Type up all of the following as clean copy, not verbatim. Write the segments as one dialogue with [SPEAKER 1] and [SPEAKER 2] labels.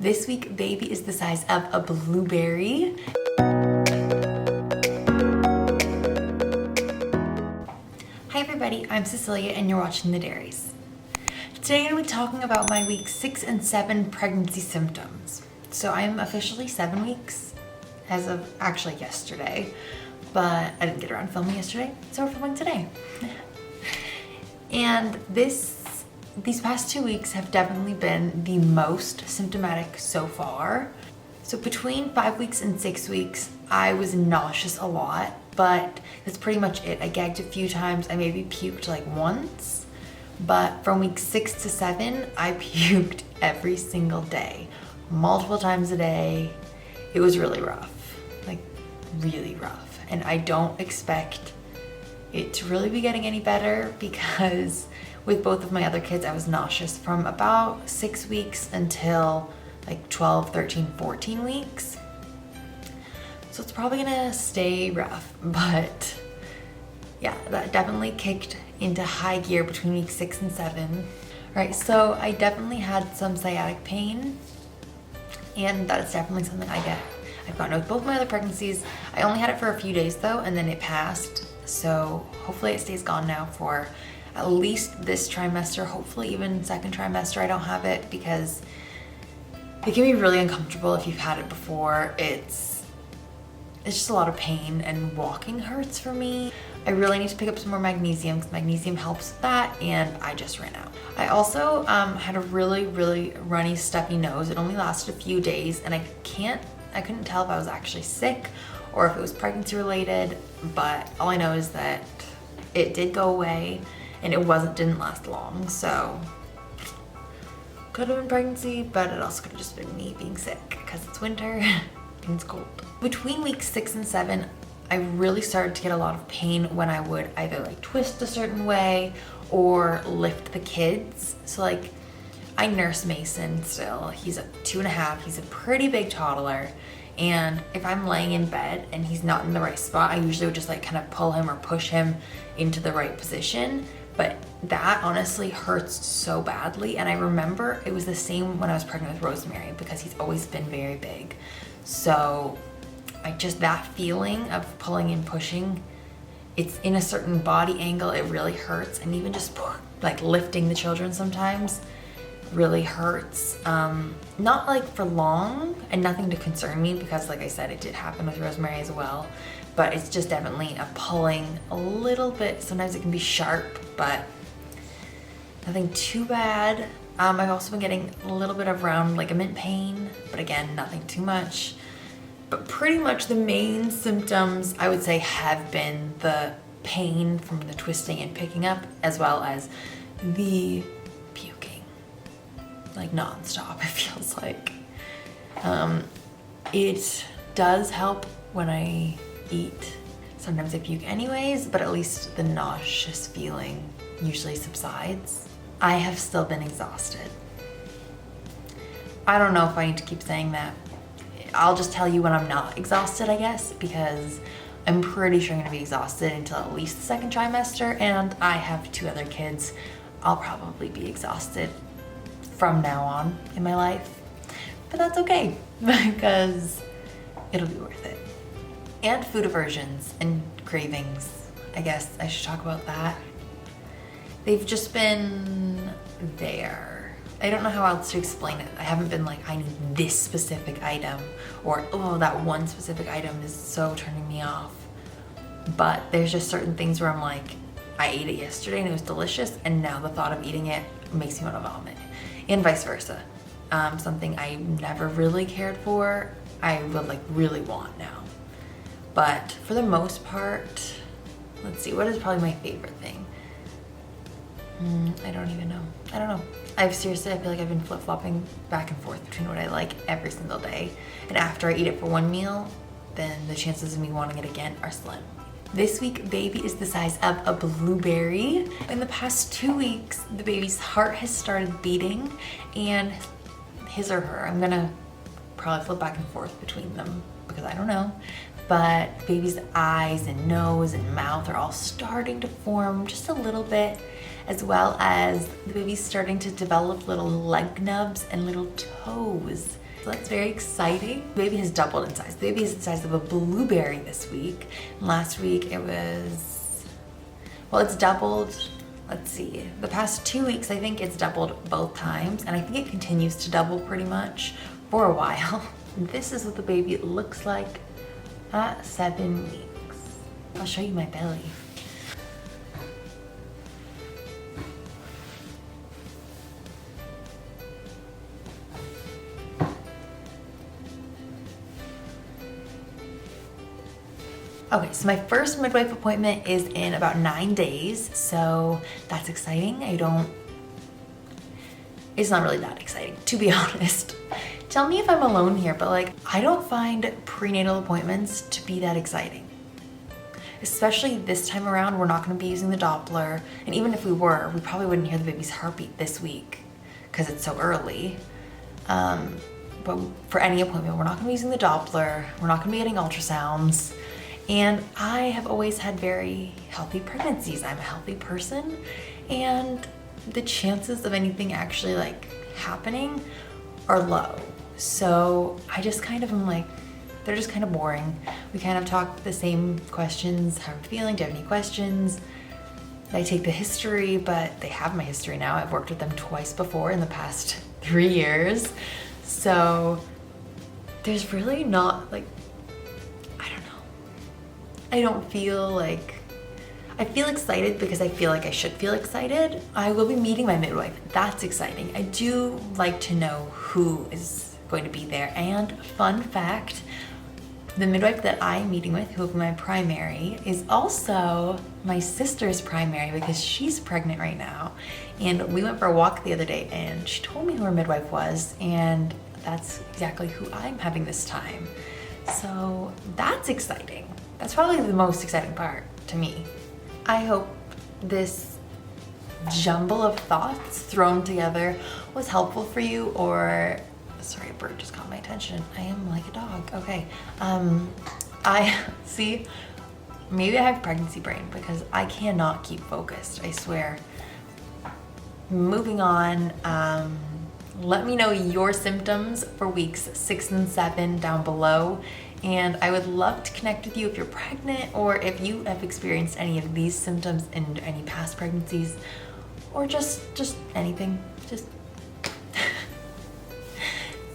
[SPEAKER 1] This week, baby is the size of a blueberry. Hi everybody, I'm Cecilia and you're watching the Derrys. Today I'm going to be talking about my week 6 and 7 pregnancy symptoms. So I'm officially 7 weeks as of actually yesterday, but I didn't get around to filming yesterday, so we're filming today. And these past 2 weeks have definitely been the most symptomatic so far. So between 5 weeks and 6 weeks, I was nauseous a lot, but that's pretty much it. I gagged a few times. I maybe puked like once, but from week 6 to 7, I puked every single day, multiple times a day. It was really rough, like really rough. And I don't expect it to really be getting any better because with both of my other kids, I was nauseous from about 6 weeks until like 12, 13, 14 weeks. So it's probably gonna stay rough, but yeah, that definitely kicked into high gear between week 6 and 7. All right, so I definitely had some sciatic pain, and that's definitely something I've gotten with both my other pregnancies. I only had it for a few days though, and then it passed. So hopefully it stays gone now for at least this trimester, hopefully even second trimester I don't have it, because it can be really uncomfortable if you've had it before. It's just a lot of pain and walking hurts for me. I really need to pick up some more magnesium because magnesium helps with that, and I just ran out. I also had a really runny, stuffy nose. It only lasted a few days, and I couldn't tell if I was actually sick or if it was pregnancy related, but all I know is that it did go away and it didn't last long. So could have been pregnancy, but it also could have just been me being sick because it's winter and it's cold. Between weeks 6 and 7, I really started to get a lot of pain when I would either like twist a certain way or lift the kids. So like I nurse Mason still. He's 2.5. He's a pretty big toddler. And if I'm laying in bed and he's not in the right spot, I usually would just like kind of pull him or push him into the right position. But that honestly hurts so badly. And I remember it was the same when I was pregnant with Rosemary because he's always been very big. So that feeling of pulling and pushing, it's in a certain body angle, it really hurts. And even just like lifting the children sometimes really hurts. Not like for long, and nothing to concern me because like I said, it did happen with Rosemary as well, but it's just definitely a pulling a little bit. Sometimes it can be sharp, but nothing too bad. I've also been getting a little bit of round ligament pain, but again, nothing too much. But pretty much the main symptoms I would say have been the pain from the twisting and picking up, as well as the puking, like nonstop, it feels like. It does help when I eat. Sometimes I puke anyways, but at least the nauseous feeling usually subsides. I have still been exhausted. I don't know if I need to keep saying that. I'll just tell you when I'm not exhausted, I guess, because I'm pretty sure I'm gonna be exhausted until at least the second trimester, and I have 2 other kids. I'll probably be exhausted from now on in my life, but that's okay because it'll be worth it. And food aversions and cravings, I guess I should talk about that. They've just been there. I don't know how else to explain it. I haven't been like, I need this specific item, or oh, that one specific item is so turning me off. But there's just certain things where I'm like, I ate it yesterday and it was delicious, and now the thought of eating it makes me want to vomit. And vice versa. Something I never really cared for, I would like really want now. But for the most part, let's see, what is probably my favorite thing? I don't even know. I don't know. I feel like I've been flip-flopping back and forth between what I like every single day. And after I eat it for one meal, then the chances of me wanting it again are slim. This week, baby is the size of a blueberry. In the past 2 weeks, the baby's heart has started beating, and his or her, I'm gonna probably flip back and forth between them because I don't know, but baby's eyes and nose and mouth are all starting to form just a little bit, as well as the baby's starting to develop little leg nubs and little toes. So that's very exciting. The baby has doubled in size. The baby is the size of a blueberry this week. And last week it was, well, it's doubled. Let's see, the past 2 weeks, I think it's doubled both times, and I think it continues to double pretty much for a while. This is what the baby looks like at 7 weeks. I'll show you my belly. Okay, so my first midwife appointment is in about 9 days, so that's exciting. It's not really that exciting, to be honest. Tell me if I'm alone here, but like, I don't find prenatal appointments to be that exciting. Especially this time around, we're not gonna be using the Doppler, and even if we were, we probably wouldn't hear the baby's heartbeat this week because it's so early. But for any appointment, we're not gonna be using the Doppler, we're not gonna be getting ultrasounds. And I have always had very healthy pregnancies. I'm a healthy person, and the chances of anything actually like happening are low. So I just kind of am like, they're just kind of boring. We kind of talk the same questions. How I'm feeling, do you have any questions? I take the history, but they have my history now. I've worked with them twice before in the past 3 years. So there's really not like, I don't feel like, I feel excited because I feel like I should feel excited. I will be meeting my midwife. That's exciting. I do like to know who is going to be there. And fun fact, the midwife that I'm meeting with, who will be my primary, is also my sister's primary because she's pregnant right now. And we went for a walk the other day and she told me who her midwife was, and that's exactly who I'm having this time. So that's exciting. That's probably the most exciting part to me. I hope this jumble of thoughts thrown together was helpful for you, or, sorry, a bird just caught my attention. I am like a dog, okay. See, maybe I have pregnancy brain because I cannot keep focused, I swear. Moving on, let me know your symptoms for weeks 6 and 7 down below. And I would love to connect with you if you're pregnant, or if you have experienced any of these symptoms in any past pregnancies, or just anything.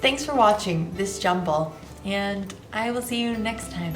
[SPEAKER 1] Thanks for watching this jumble, and I will see you next time.